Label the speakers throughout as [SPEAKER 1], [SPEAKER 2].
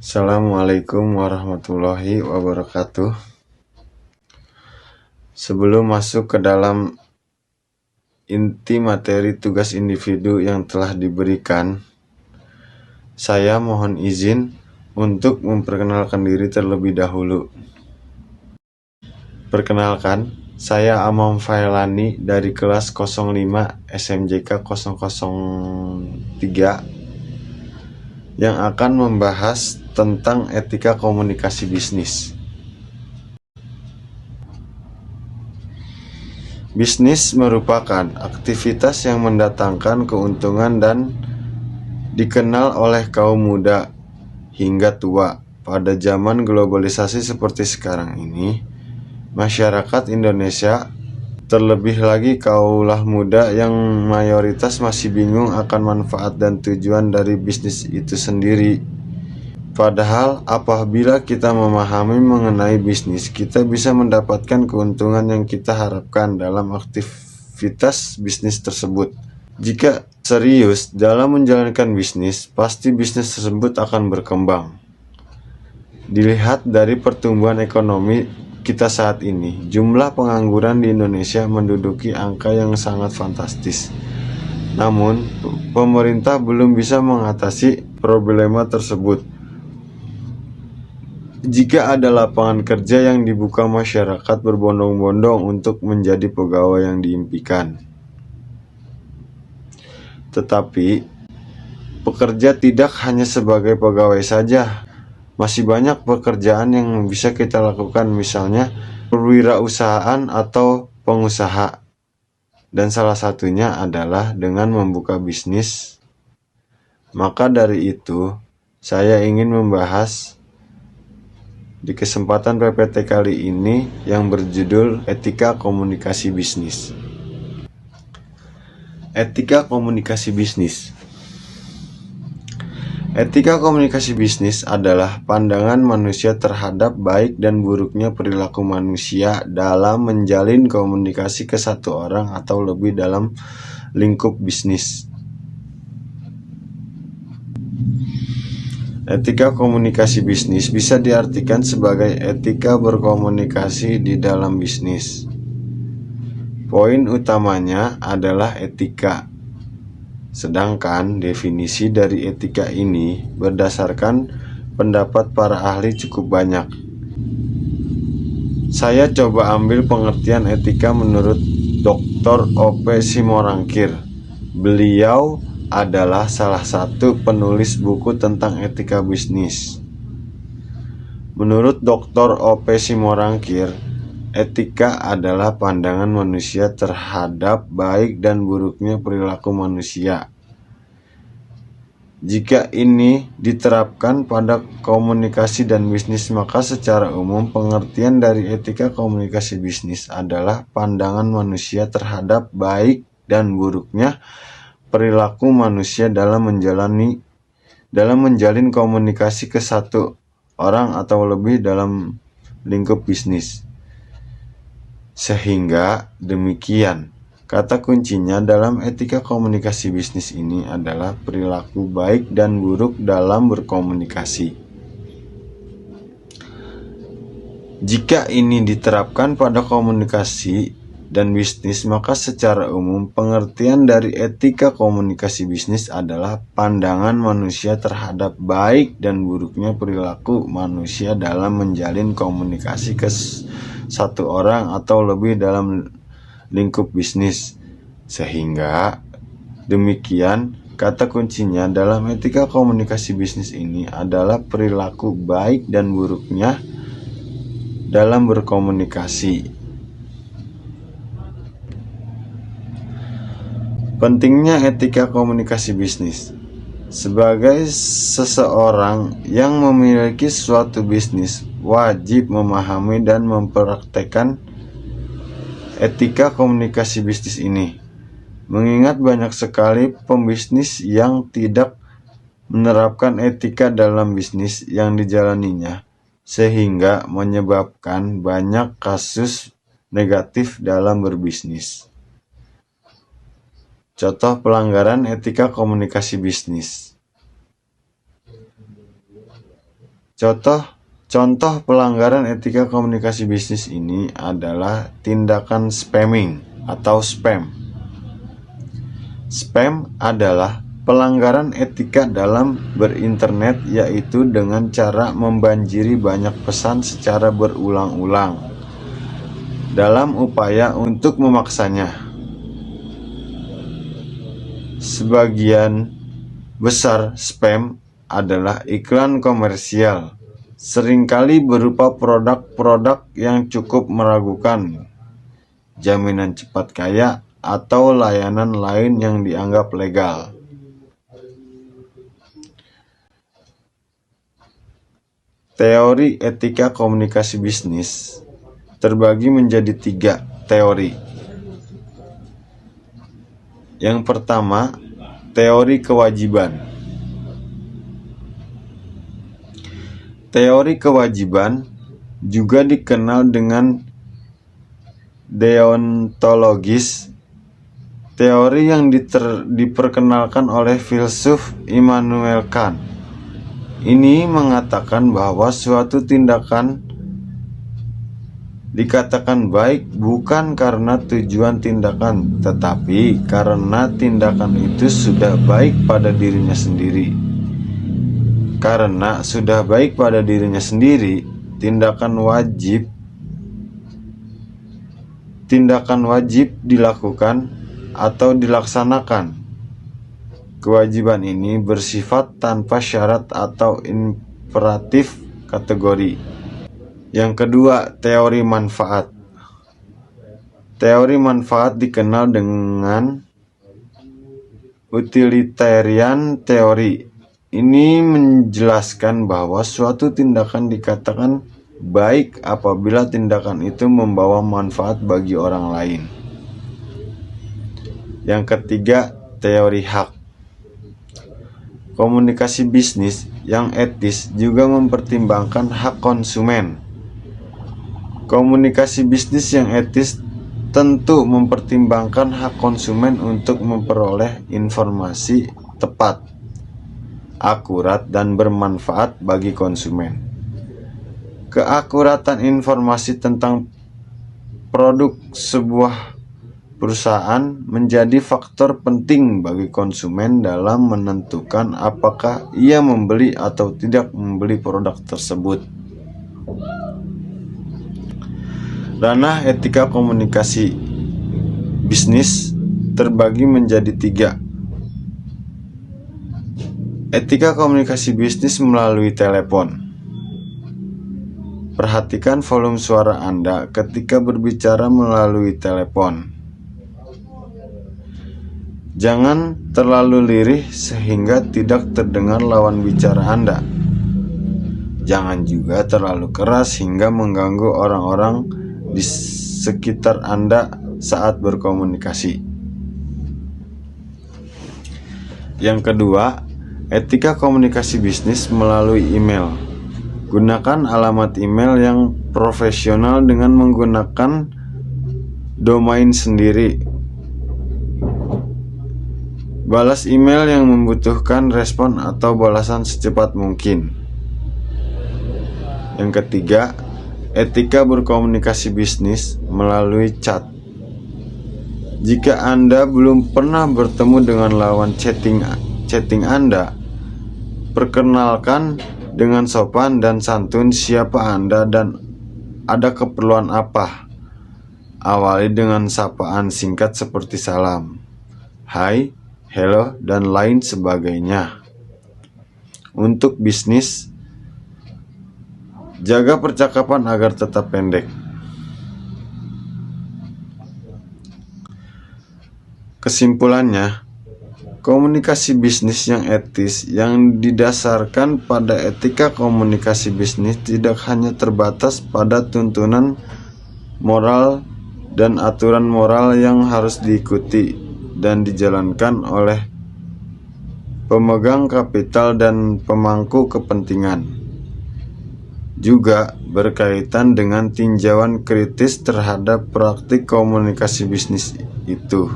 [SPEAKER 1] Assalamualaikum warahmatullahi wabarakatuh. Sebelum masuk ke dalam inti materi tugas individu yang telah diberikan, saya mohon izin untuk memperkenalkan diri terlebih dahulu. Perkenalkan, saya Amam Failani dari kelas 05 SMJK 003 yang akan membahas tentang etika komunikasi bisnis. Bisnis merupakan aktivitas yang mendatangkan keuntungan dan dikenal oleh kaum muda hingga tua. Pada zaman globalisasi seperti sekarang ini, masyarakat Indonesia, terlebih lagi kaulah muda yang mayoritas masih bingung akan manfaat dan tujuan dari bisnis itu sendiri. Padahal apabila kita memahami mengenai bisnis, kita bisa mendapatkan keuntungan yang kita harapkan dalam aktivitas bisnis tersebut. Jika serius dalam menjalankan bisnis, pasti bisnis tersebut akan berkembang. Dilihat dari pertumbuhan ekonomi kita saat ini, jumlah pengangguran di Indonesia menduduki angka yang sangat fantastis. Namun, pemerintah belum bisa mengatasi problema tersebut. Jika ada lapangan kerja yang dibuka, masyarakat berbondong-bondong untuk menjadi pegawai yang diimpikan. Tetapi, pekerja tidak hanya sebagai pegawai saja. Masih banyak pekerjaan yang bisa kita lakukan, misalnya perwirausahaan atau pengusaha. Dan salah satunya adalah dengan membuka bisnis. Maka dari itu, saya ingin membahas di kesempatan PPT kali ini yang berjudul Etika Komunikasi Bisnis. Etika komunikasi bisnis. Etika komunikasi bisnis adalah pandangan manusia terhadap baik dan buruknya perilaku manusia dalam menjalin komunikasi ke satu orang atau lebih dalam lingkup bisnis. Etika komunikasi bisnis bisa diartikan sebagai etika berkomunikasi di dalam bisnis. Poin utamanya adalah etika. Sedangkan definisi dari etika ini berdasarkan pendapat para ahli cukup banyak. Saya coba ambil pengertian etika menurut Dr. O.P. Simorangkir. Beliau adalah salah satu penulis buku tentang etika bisnis. Menurut Dr. O.P. Simorangkir, etika adalah pandangan manusia terhadap baik dan buruknya perilaku manusia. Jika ini diterapkan pada komunikasi dan bisnis, maka secara umum pengertian dari etika komunikasi bisnis adalah pandangan manusia terhadap baik dan buruknya perilaku manusia dalam menjalin komunikasi ke satu orang atau lebih dalam lingkup bisnis. Sehingga demikian, kata kuncinya dalam etika komunikasi bisnis ini adalah perilaku baik dan buruk dalam berkomunikasi. Jika ini diterapkan pada komunikasi dan bisnis, maka secara umum pengertian dari etika komunikasi bisnis adalah pandangan manusia terhadap baik dan buruknya perilaku manusia dalam menjalin komunikasi ke satu orang atau lebih dalam lingkup bisnis. Sehingga demikian, kata kuncinya dalam etika komunikasi bisnis ini adalah perilaku baik dan buruknya dalam berkomunikasi. Pentingnya etika komunikasi bisnis. Sebagai seseorang yang memiliki suatu bisnis, wajib memahami dan mempraktekkan etika komunikasi bisnis ini. Mengingat banyak sekali pembisnis yang tidak menerapkan etika dalam bisnis yang dijalaninya, sehingga menyebabkan banyak kasus negatif dalam berbisnis. Contoh pelanggaran etika komunikasi bisnis. Contoh pelanggaran etika komunikasi bisnis ini adalah tindakan spamming atau spam. Spam adalah pelanggaran etika dalam berinternet, yaitu dengan cara membanjiri banyak pesan secara berulang-ulang dalam upaya untuk memaksanya. Sebagian besar spam adalah iklan komersial, seringkali berupa produk-produk yang cukup meragukan, jaminan cepat kaya, atau layanan lain yang dianggap legal. Teori etika komunikasi bisnis terbagi menjadi 3 teori. Yang pertama, teori kewajiban. Teori kewajiban juga dikenal dengan deontologis, teori yang diperkenalkan oleh filsuf Immanuel Kant. Ini mengatakan bahwa suatu tindakan dikatakan baik bukan karena tujuan tindakan, tetapi karena tindakan itu sudah baik pada dirinya sendiri. Karena sudah baik pada dirinya sendiri, tindakan wajib dilakukan atau dilaksanakan. Kewajiban ini bersifat tanpa syarat atau imperatif kategori. Yang kedua, teori manfaat. Teori manfaat dikenal dengan utilitarian teori. Ini menjelaskan bahwa suatu tindakan dikatakan baik apabila tindakan itu membawa manfaat bagi orang lain. Yang ketiga, teori hak. Komunikasi bisnis yang etis juga mempertimbangkan hak konsumen. Komunikasi bisnis yang etis tentu mempertimbangkan hak konsumen untuk memperoleh informasi tepat, akurat, dan bermanfaat bagi konsumen. Keakuratan informasi tentang produk sebuah perusahaan menjadi faktor penting bagi konsumen dalam menentukan apakah ia membeli atau tidak membeli produk tersebut. Ranah etika komunikasi bisnis terbagi menjadi 3. Etika komunikasi bisnis melalui telepon. Perhatikan volume suara Anda ketika berbicara melalui telepon. Jangan terlalu lirih sehingga tidak terdengar lawan bicara Anda. Jangan juga terlalu keras hingga mengganggu orang-orang di sekitar Anda saat berkomunikasi. Yang kedua, etika komunikasi bisnis melalui email. Gunakan alamat email yang profesional dengan menggunakan domain sendiri. Balas email yang membutuhkan respon atau balasan secepat mungkin. Yang ketiga, etika berkomunikasi bisnis melalui chat. Jika Anda belum pernah bertemu dengan lawan chatting Anda, perkenalkan dengan sopan dan santun siapa Anda dan ada keperluan apa. Awali dengan sapaan singkat seperti salam, hai, hello, dan lain sebagainya. Untuk bisnis, jaga percakapan agar tetap pendek. Kesimpulannya, komunikasi bisnis yang etis yang didasarkan pada etika komunikasi bisnis tidak hanya terbatas pada tuntunan moral dan aturan moral yang harus diikuti dan dijalankan oleh pemegang kapital dan pemangku kepentingan. Juga berkaitan dengan tinjauan kritis terhadap praktik komunikasi bisnis itu,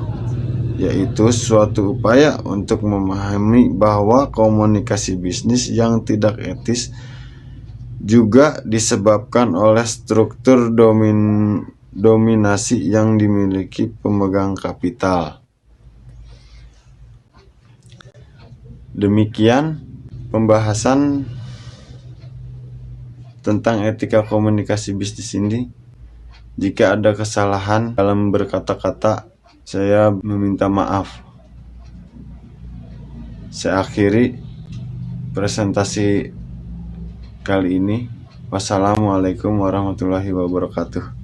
[SPEAKER 1] yaitu suatu upaya untuk memahami bahwa komunikasi bisnis yang tidak etis juga disebabkan oleh struktur dominasi yang dimiliki pemegang kapital. Demikian pembahasan tentang etika komunikasi bisnis ini. Jika ada kesalahan dalam berkata-kata, saya meminta maaf. Saya akhiri presentasi kali ini. Wassalamualaikum warahmatullahi wabarakatuh.